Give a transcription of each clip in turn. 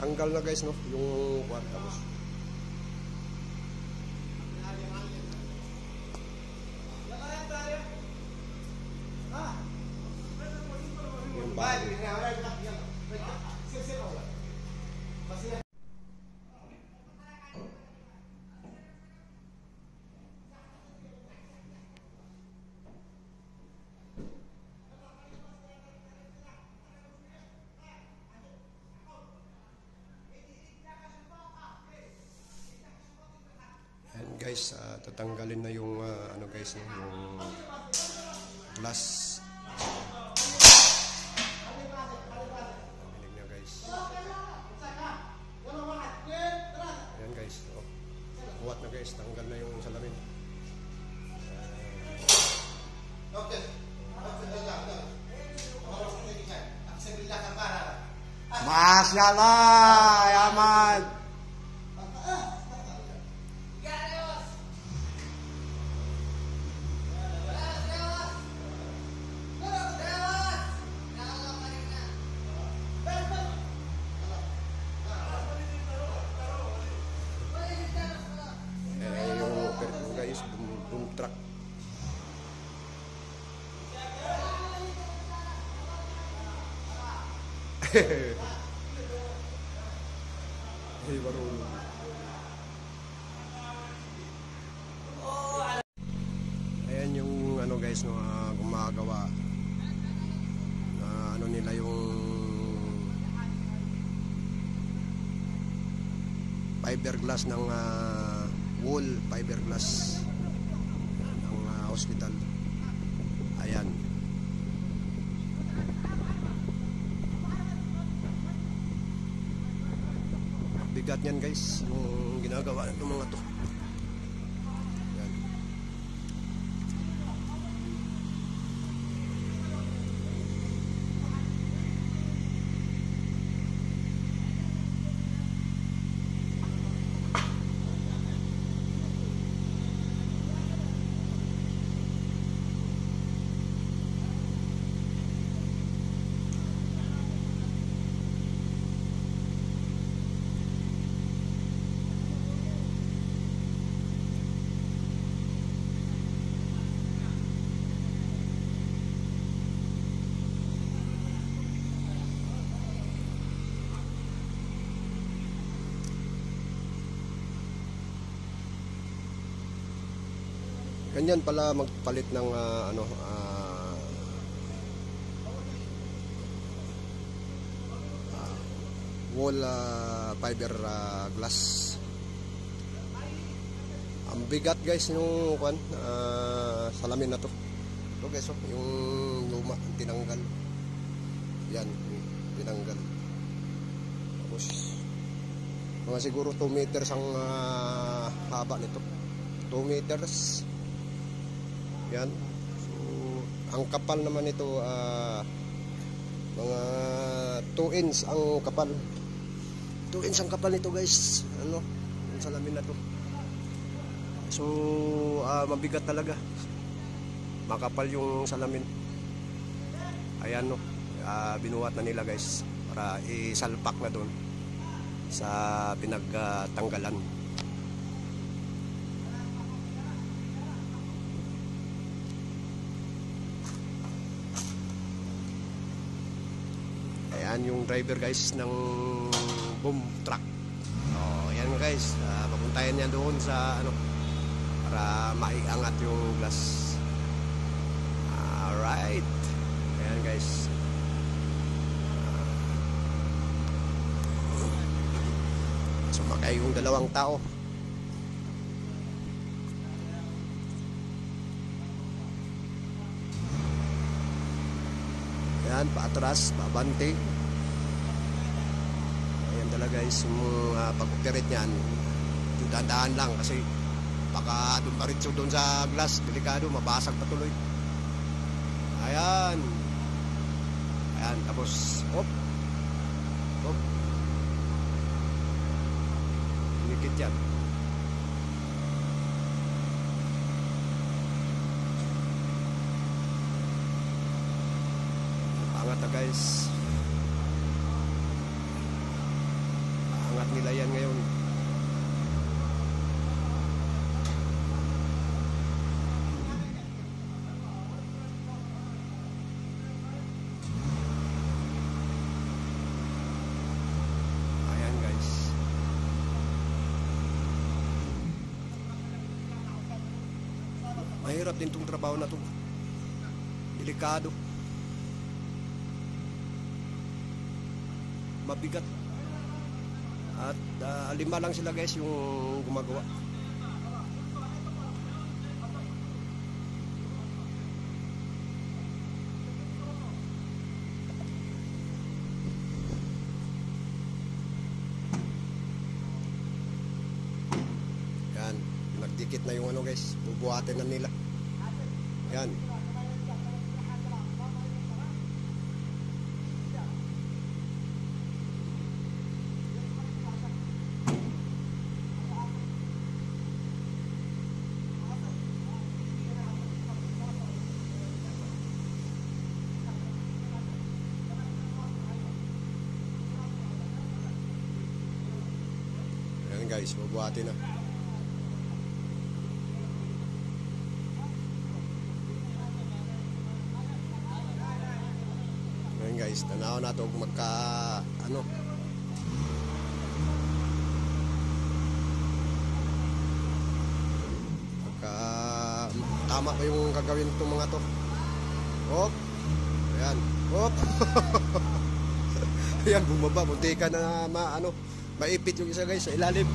tanggal na guys, no, yung kwan. Tapos yung bago. Guys, tatanggalin na yung ano guys, yung glass. Binig na guys. Ayan guys, oh. Buhat na guys, tanggal na yung salamin. Masyaallah, Yaman. Boom truck. Hey, baru. Ayan yung ano guys, no, gumagawa na ano nila yung fiberglass ng wall, fiberglass ng hospital. Ayan. Bigat niyan guys, yung ginagawa ng mga to. Ayan. Ganyan pala magpalit ng ano wall fiber glass. Ang bigat guys yung kwan, salamin na to. Ito guys, oh, yung luma tinanggal. Yan, tinanggal. Tapos mga siguro 2 meters ang haba nito. 2 meters. Yan. So, ang kapal naman ito mga 2 inch ang kapal. 2 inch ang kapal nito guys. Ano? Yung salamin na to. So, mabigat talaga. Makapal yung salamin. Ayan, no. Binuhat na nila guys para isalpak na doon sa pinagtanggalan. Ayan yung driver guys ng boom truck. Oh, ayan guys, papuntayan niya doon sa ano para maiangat yung glass. Alright. Ayan guys. Sumakay yung 2 tao. Ayan, paatras, pabante. Ayan talaga guys, yung pag-operate niyan, dandaan lang kasi baka doon paritso doon sa glass, delikado, mabasag patuloy. Ayan. Ayan, tapos hop. Hop. Inikit yan. Angat na guys. yan ngayon. Ayan guys. Mahirap din tong trabaho na to. Delikado. Mabigat. At 5 lang sila guys yung gumagawa. Yan, nagdikit na yung ano guys, bubuhatin na nila. Yan. Yan guys, bubuhatin na. Yan guys, tanaw na to magka ano. Magka tama pa yung gagawin itong mga to. Hop. Ayan. Hop. Ayan, bumaba. Munti ka na maipit yung isa guys sa ilalim.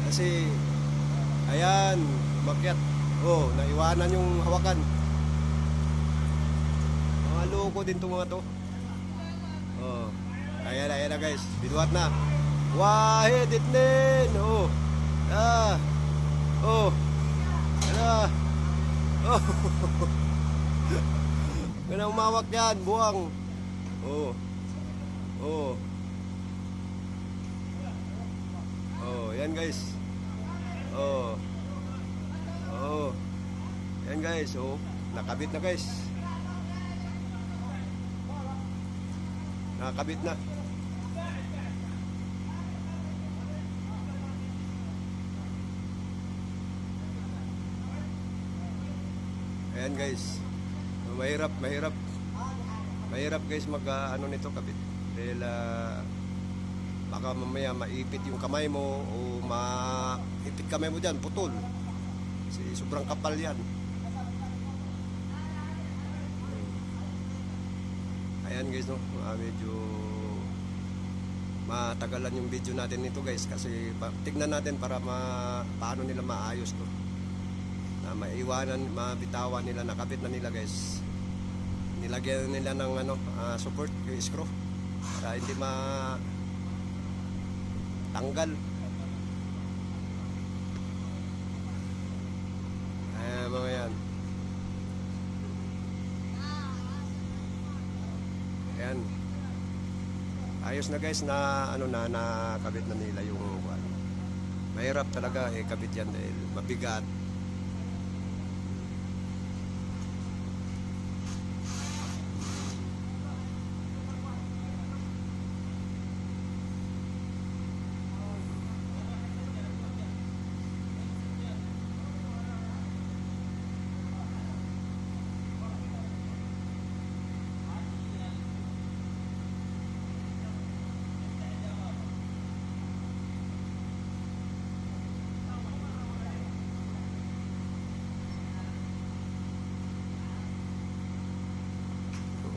Kasi ayan, makyat. Oh, naiwanan yung hawakan. Mga loko din itong mga to. Oh. Ayan na guys. Binuhat na. Wahid itnin. Oh. Ah. Oh. Ala. Oh. Kaya umawak yan, buwang. Oh. Oh. Oh, yan guys. Oh. Oh. Yan guys, oh. Nakabit na guys. Nakakabit na. Ayan guys. Mahirap guys mag ano nito kabit. Dahil baka mamaya maipit yung kamay mo o maipit kamay mo diyan, putol. Kasi sobrang kapal yan. Ayan guys, no, medyo matagalan yung video natin nito guys kasi tignan natin para paano nila maayos to, na maiwanan, mabitawan nila, nakabit na nila guys, nilagyan nila ng support yung screw para hindi matanggal. Ayan mga yan. Ayan. Ayos na guys na nakabit na nila yung mahirap talaga kabit yan dahil mabigat.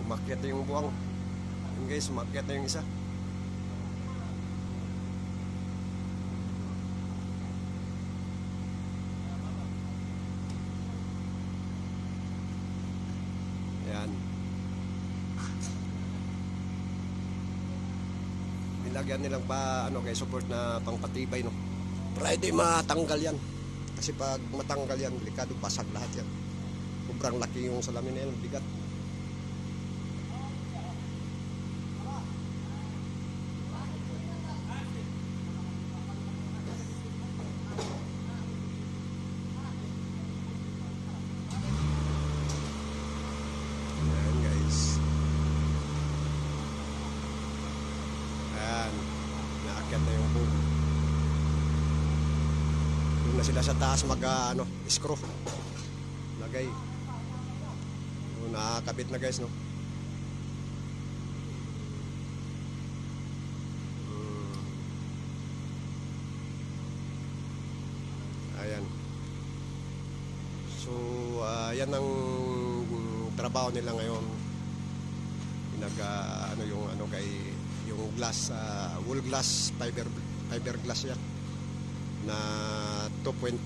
Umakyat na yung buwang. Yun guys, umakyat na yung isa. Ayan. Nilagyan nilang guys, support na pangpatibay, no. Para hindi matanggal yan. Kasi pag matanggal yan, delikado, basag lahat yan. Sobrang laki yung salamin na yan, bigat. Naakyat na yung sila sa taas mag screw. Lagay. Nakakabit na guys, no. Ayan. So, yan ang trabaho nila ngayon. Yung kay yung glass, wool glass, fiber glass yan na 2.5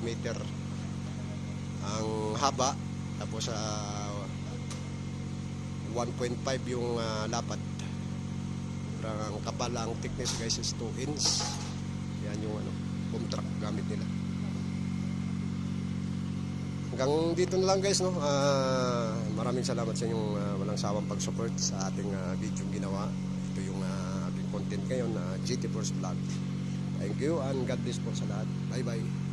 meter ang haba, tapos 1.5 yung lapad. Ang kapal, ang thickness guys is 2 inch. Yan yung boom truck gamit nila. Hanggang dito na lang guys, no. Maraming salamat sa inyong walang sawang pag-support sa ating video ginawa. Ito yung ating content ngayon na GT Force Vlog. Thank you and God bless po sa lahat. Bye bye.